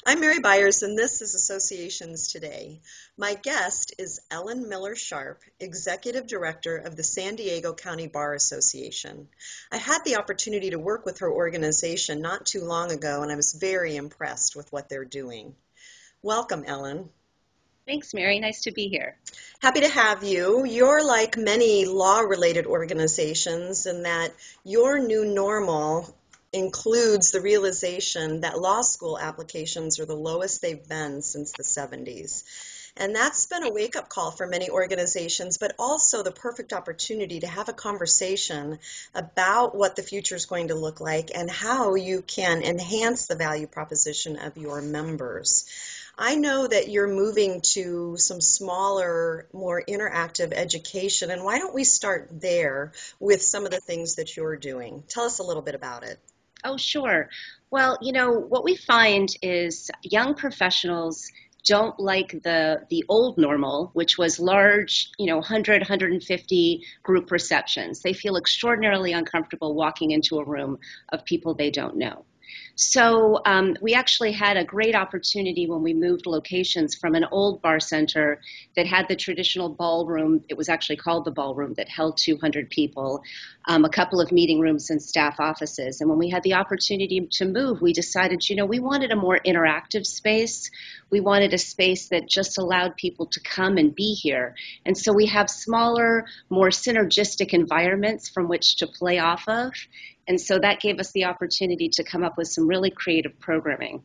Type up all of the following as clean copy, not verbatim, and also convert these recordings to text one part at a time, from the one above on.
I'm Mary Byers, and this is Associations Today. My guest is Ellen Miller Sharp, Executive Director of the San Diego County Bar Association. I had the opportunity to work with her organization not too long ago, and I was very impressed with what they're doing. Welcome, Ellen. Thanks, Mary. Nice to be here. Happy to have you. You're like many law-related organizations in that your new normal includes the realization that law school applications are the lowest they've been since the 70s. And that's been a wake-up call for many organizations, but also the perfect opportunity to have a conversation about what the future is going to look like and how you can enhance the value proposition of your members. I know that you're moving to some smaller, more interactive education, and why don't we start there with some of the things that you're doing? Tell us a little bit about it. Oh, sure. Well, what we find is young professionals don't like the old normal, which was large, 100, 150 group receptions. They feel extraordinarily uncomfortable walking into a room of people they don't know. So we actually had a great opportunity when we moved locations from an old bar center that had the traditional ballroom. It was actually called the ballroom that held 200 people, a couple of meeting rooms and staff offices. And when we had the opportunity to move, we decided, we wanted a more interactive space. We wanted a space that just allowed people to come and be here. And so we have smaller, more synergistic environments from which to play off of. And so that gave us the opportunity to come up with some really creative programming.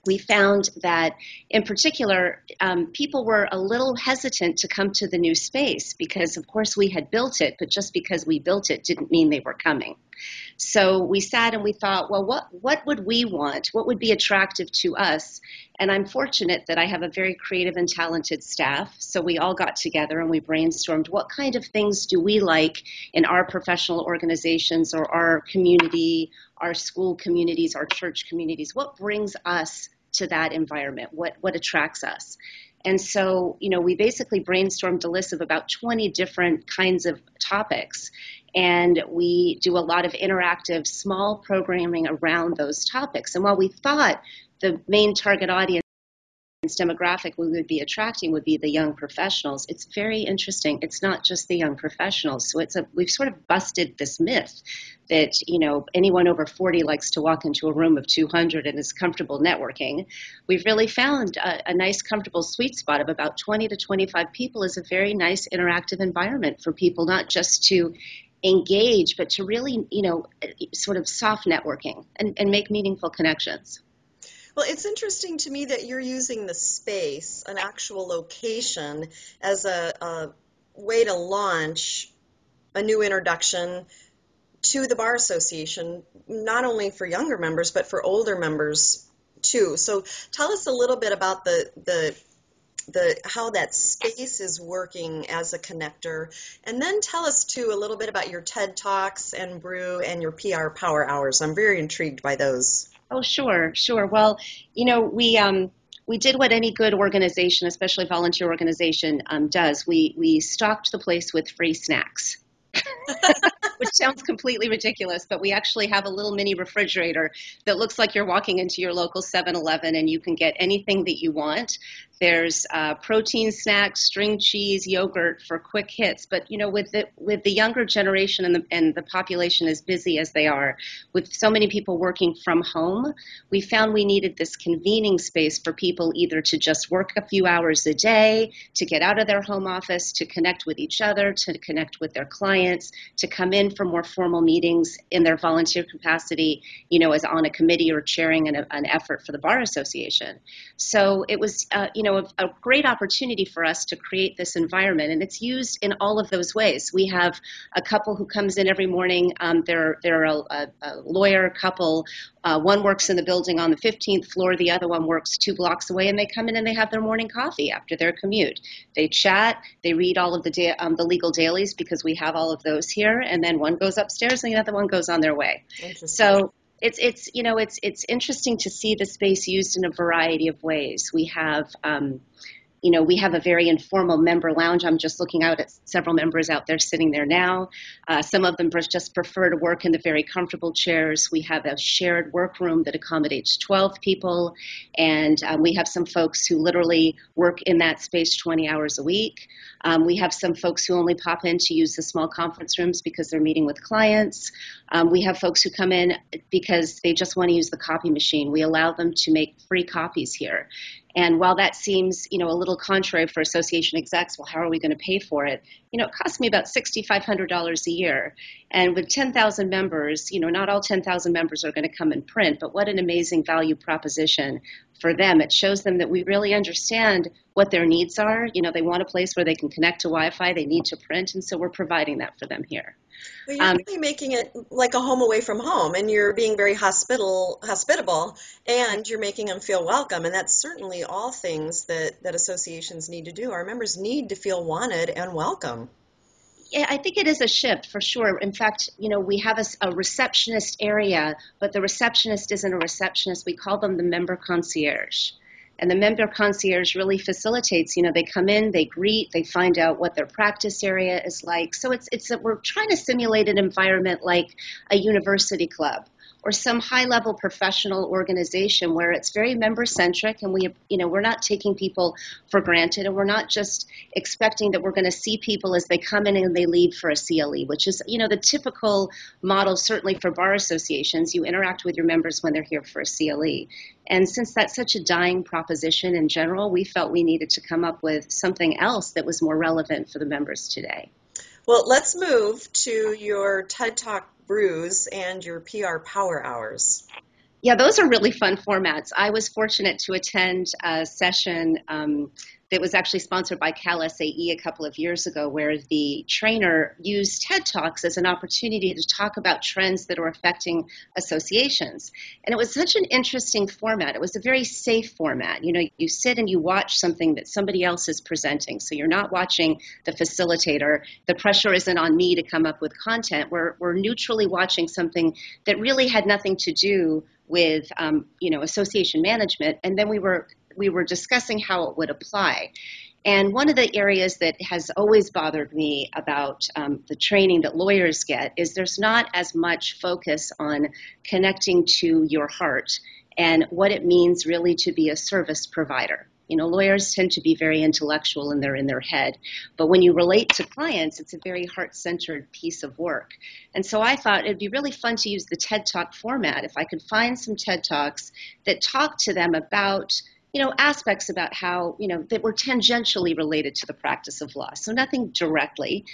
We found that, in particular, people were a little hesitant to come to the new space because, of course, we had built it, but just because we built it didn't mean they were coming. So we sat and we thought, well, what would we want? What would be attractive to us? And I'm fortunate that I have a very creative and talented staff. So we all got together and we brainstormed what kind of things do we like in our professional organizations or our community, our school communities, our church communities. What brings us to that environment? What attracts us? And so, we basically brainstormed a list of about 20 different kinds of topics. And we do a lot of interactive small programming around those topics. And while we thought the main target audience demographic we would be attracting would be the young professionals, it's very interesting. It's not just the young professionals. So we've sort of busted this myth that, anyone over 40 likes to walk into a room of 200 and is comfortable networking. We've really found a nice, comfortable sweet spot of about 20 to 25 people is a very nice interactive environment for people not just to engage, but to really, sort of soft networking and make meaningful connections. Well, it's interesting to me that you're using the space, an actual location, as a way to launch a new introduction to the Bar Association, not only for younger members, but for older members too. So tell us a little bit about the how that space is working as a connector, and then tell us too a little bit about your TED Talks and Brew and your PR Power Hours. I'm very intrigued by those. Oh, sure. Well, we did what any good organization, especially volunteer organization, does. We stocked the place with free snacks. Which sounds completely ridiculous, but we actually have a little mini refrigerator that looks like you're walking into your local 7-Eleven and you can get anything that you want. There's protein snacks, string cheese, yogurt for quick hits. But with the younger generation and the population as busy as they are, with so many people working from home, we found we needed this convening space for people either to just work a few hours a day, to get out of their home office, to connect with each other, to connect with their clients, to come in for more formal meetings in their volunteer capacity, as on a committee or chairing an effort for the Bar Association. So it was, a great opportunity for us to create this environment, and it's used in all of those ways. We have a couple who comes in every morning. They're a lawyer couple. One works in the building on the 15th floor. The other one works 2 blocks away, and they come in and they have their morning coffee after their commute. They chat. They read all of the legal dailies because we have all of those here, and then one goes upstairs and the other one goes on their way. So it's interesting to see the space used in a variety of ways. We have We have a very informal member lounge. I'm just looking out at several members out there sitting there now. Some of them just prefer to work in the very comfortable chairs. We have a shared workroom that accommodates 12 people, and we have some folks who literally work in that space 20 hours a week. We have some folks who only pop in to use the small conference rooms because they're meeting with clients. We have folks who come in because they just want to use the copy machine. We allow them to make free copies here. And while that seems, a little contrary for association execs, well, how are we going to pay for it? It costs me about $6,500 a year. And with 10,000 members, not all 10,000 members are going to come and print, but what an amazing value proposition for them. It shows them that we really understand what their needs are. They want a place where they can connect to Wi-Fi, they need to print, and so we're providing that for them here. Well, you're really making it like a home away from home, and you're being very hospitable, and you're making them feel welcome. And that's certainly all things that associations need to do. Our members need to feel wanted and welcome. Yeah, I think it is a shift for sure. In fact, we have a receptionist area, but the receptionist isn't a receptionist. We call them the member concierge. And the member concierge really facilitates, they come in, they greet, they find out what their practice area is like. So we're trying to simulate an environment like a university club or some high-level professional organization where it's very member-centric, and we're not taking people for granted, and we're not just expecting that we're going to see people as they come in and they leave for a CLE, which is, the typical model certainly for bar associations. You interact with your members when they're here for a CLE. And since that's such a dying proposition in general, we felt we needed to come up with something else that was more relevant for the members today. Well, let's move to your TED Talk brews and your PR Power Hours. Yeah, those are really fun formats. I was fortunate to attend a session that was actually sponsored by Cal SAE a couple of years ago, where the trainer used TED Talks as an opportunity to talk about trends that are affecting associations. And it was such an interesting format. It was a very safe format. You sit and you watch something that somebody else is presenting. So you're not watching the facilitator. The pressure isn't on me to come up with content. We're neutrally watching something that really had nothing to do with association management, and then we were discussing how it would apply. And one of the areas that has always bothered me about the training that lawyers get is there's not as much focus on connecting to your heart and what it means really to be a service provider. Lawyers tend to be very intellectual and they're in their head. But when you relate to clients, it's a very heart-centered piece of work. And so I thought it'd be really fun to use the TED Talk format if I could find some TED Talks that talk to them about aspects about how, that were tangentially related to the practice of law. So nothing directly.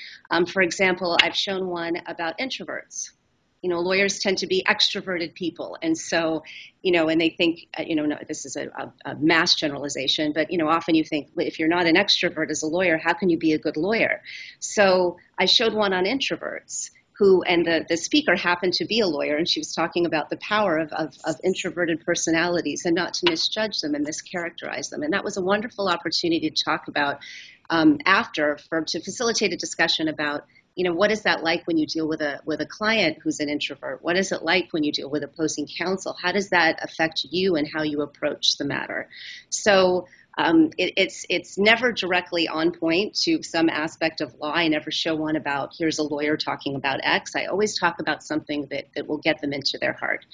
For example, I've shown one about introverts. Lawyers tend to be extroverted people. And so, and they think, no, this is a mass generalization, but, often you think, if you're not an extrovert as a lawyer, how can you be a good lawyer? So I showed one on introverts and the speaker happened to be a lawyer, and she was talking about the power of introverted personalities and not to misjudge them and mischaracterize them. And that was a wonderful opportunity to talk about to facilitate a discussion about what is that like when you deal with a client who's an introvert? What is it like when you deal with opposing counsel? How does that affect you and how you approach the matter? So it's never directly on point to some aspect of law. I never show one about here's a lawyer talking about X. I always talk about something that will get them into their heart.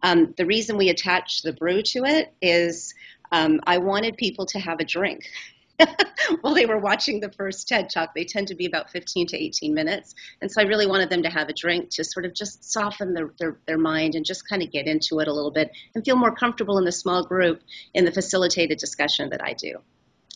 The reason we attach the brew to it is I wanted people to have a drink. While they were watching the first TED Talk. They tend to be about 15 to 18 minutes. And so I really wanted them to have a drink to sort of just soften their mind and just kind of get into it a little bit and feel more comfortable in the small group in the facilitated discussion that I do.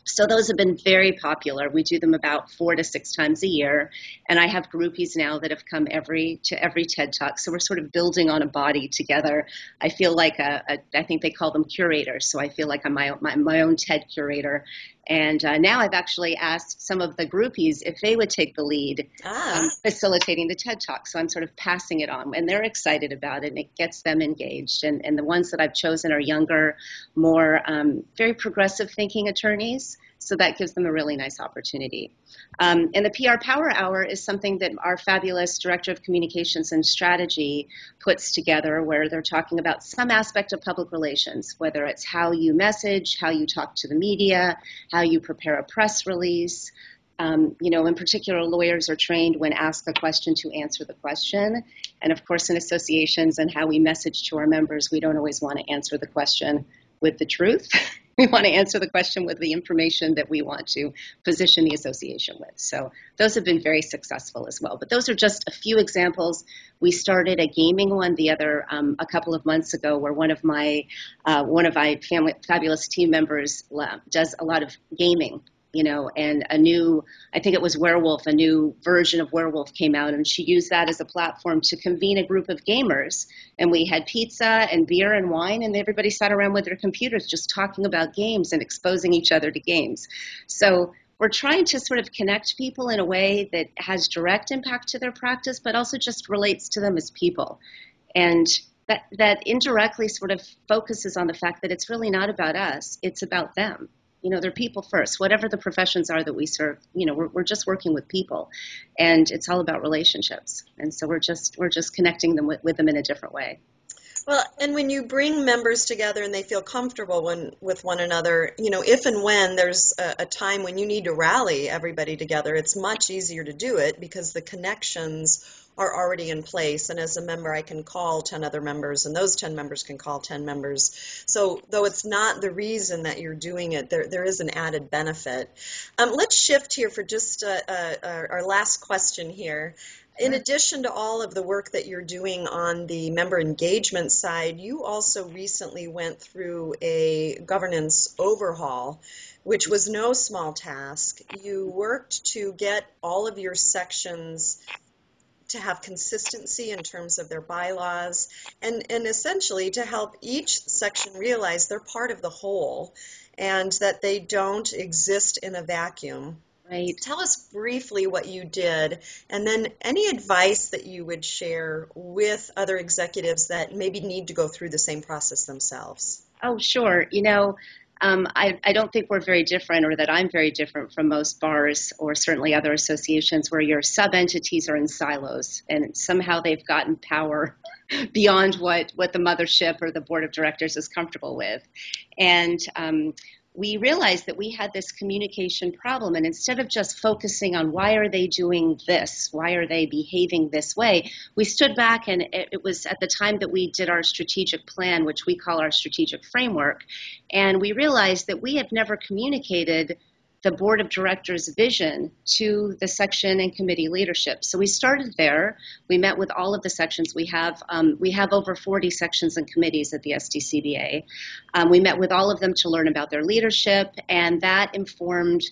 So those have been very popular. We do them about 4 to 6 times a year. And I have groupies now that have come to every TED Talk. So we're sort of building on a body together. I feel like I think they call them curators. So I feel like I'm my own TED curator. And now I've actually asked some of the groupies if they would take the lead facilitating the TED Talk. So I'm sort of passing it on, and they're excited about it, and it gets them engaged. And the ones that I've chosen are younger, more very progressive thinking attorneys So that gives them a really nice opportunity. And the PR Power Hour is something that our fabulous Director of Communications and Strategy puts together, where they're talking about some aspect of public relations, whether it's how you message, how you talk to the media, how you prepare a press release. In particular, lawyers are trained when asked a question to answer the question. And of course, in associations and how we message to our members, we don't always want to answer the question with the truth. We want to answer the question with the information that we want to position the association with. So those have been very successful as well. But those are just a few examples. We started a gaming one a couple of months ago, where one of my fabulous team members does a lot of gaming. And I think it was Werewolf, a new version of Werewolf came out, and she used that as a platform to convene a group of gamers. And we had pizza and beer and wine, and everybody sat around with their computers just talking about games and exposing each other to games. So we're trying to sort of connect people in a way that has direct impact to their practice, but also just relates to them as people. And that indirectly sort of focuses on the fact that it's really not about us, it's about them. They're people first. Whatever the professions are that we serve, we're just working with people, and it's all about relationships. And so we're just connecting them with them in a different way. Well, and when you bring members together and they feel comfortable with one another, if and when there's a time when you need to rally everybody together, it's much easier to do it because the connections are already in place. And as a member, I can call 10 other members, and those 10 members can call 10 members. So though it's not the reason that you're doing it, there is an added benefit. Let's shift here for just our last question here. In addition to all of the work that you're doing on the member engagement side, you also recently went through a governance overhaul, which was no small task. You worked to get all of your sections to have consistency in terms of their bylaws, and essentially to help each section realize they're part of the whole and that they don't exist in a vacuum. Right. Tell us briefly what you did, and then any advice that you would share with other executives that maybe need to go through the same process themselves. Oh, sure. I don't think we're very different, or that I'm very different from most bars or certainly other associations where your sub-entities are in silos and somehow they've gotten power beyond what the mothership or the board of directors is comfortable with. And we realized that we had this communication problem, and instead of just focusing on why are they doing this, why are they behaving this way, we stood back, and it was at the time that we did our strategic plan, which we call our strategic framework, and we realized that we have never communicated the board of directors' vision to the section and committee leadership. So we started there. We met with all of the sections. We have over 40 sections and committees at the SDCBA. We met with all of them to learn about their leadership, and that informed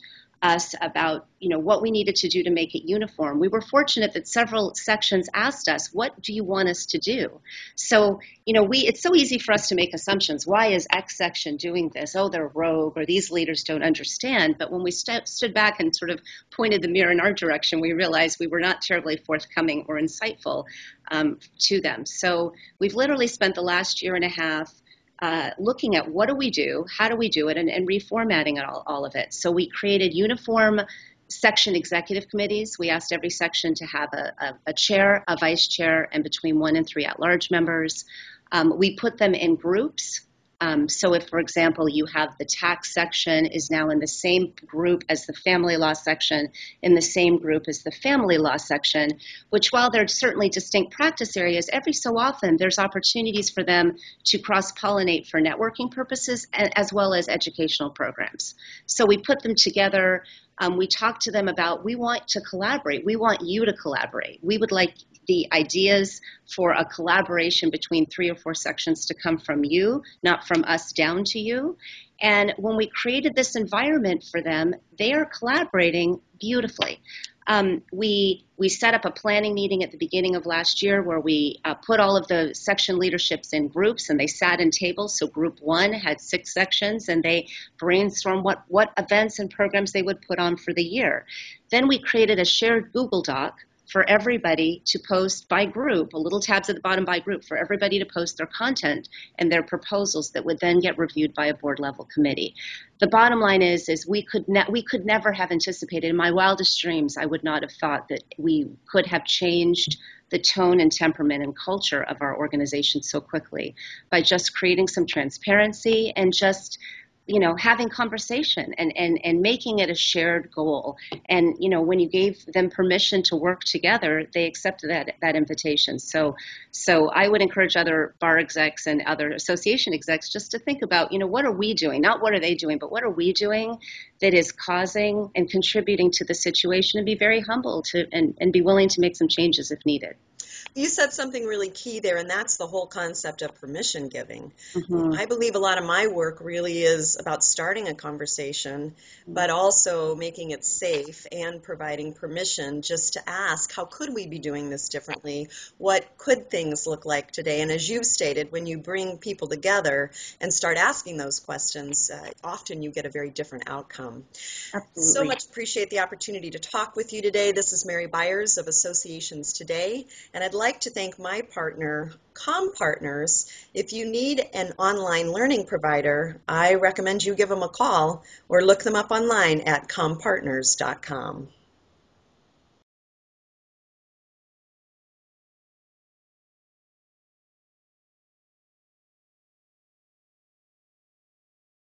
us about what we needed to do to make it uniform. We were fortunate that several sections asked us, what do you want us to do? So it's so easy for us to make assumptions. Why is X section doing this? Oh, they're rogue, or these leaders don't understand. But when we stood back and sort of pointed the mirror in our direction, we realized we were not terribly forthcoming or insightful to them. So we've literally spent the last year and a half looking at what do we do, how do we do it, and reformatting all of it. So we created uniform section executive committees. We asked every section to have a chair, a vice chair, and between 1 and 3 at-large members. We put them in groups. So if, for example, you have the tax section is now in the same group as the family law section, in the same group as the family law section, which while they're certainly distinct practice areas, every so often there's opportunities for them to cross-pollinate for networking purposes as well as educational programs. So we put them together. We talked to them about, we want to collaborate. We want you to collaborate. We would like the ideas for a collaboration between 3 or 4 sections to come from you, not from us down to you. And when we created this environment for them, they are collaborating beautifully. We set up a planning meeting at the beginning of last year where we put all of the section leaderships in groups, and they sat in tables. So group 1 had 6 sections, and they brainstormed what events and programs they would put on for the year. Then we created a shared Google Doc for everybody to post by group, little tabs at the bottom by group, for everybody to post their content and their proposals that would then get reviewed by a board level committee. The bottom line is we could never have anticipated, in my wildest dreams, I would not have thought that we could have changed the tone and temperament and culture of our organization so quickly by just creating some transparency and just having conversation and making it a shared goal. And, when you gave them permission to work together, they accepted that invitation. So I would encourage other bar execs and other association execs just to think about, what are we doing? Not what are they doing, but what are we doing that is causing and contributing to the situation, and be very humble and be willing to make some changes if needed. You said something really key there, and that's the whole concept of permission giving. Mm-hmm. I believe a lot of my work really is about starting a conversation, but also making it safe and providing permission just to ask, how could we be doing this differently? What could things look like today? And as you've stated, when you bring people together and start asking those questions, often you get a very different outcome. So Absolutely. much appreciate the opportunity to talk with you today. This is Mary Byers of Associations Today, and I'd like to thank my partner, ComPartners. If you need an online learning provider, I recommend you give them a call or look them up online at compartners.com.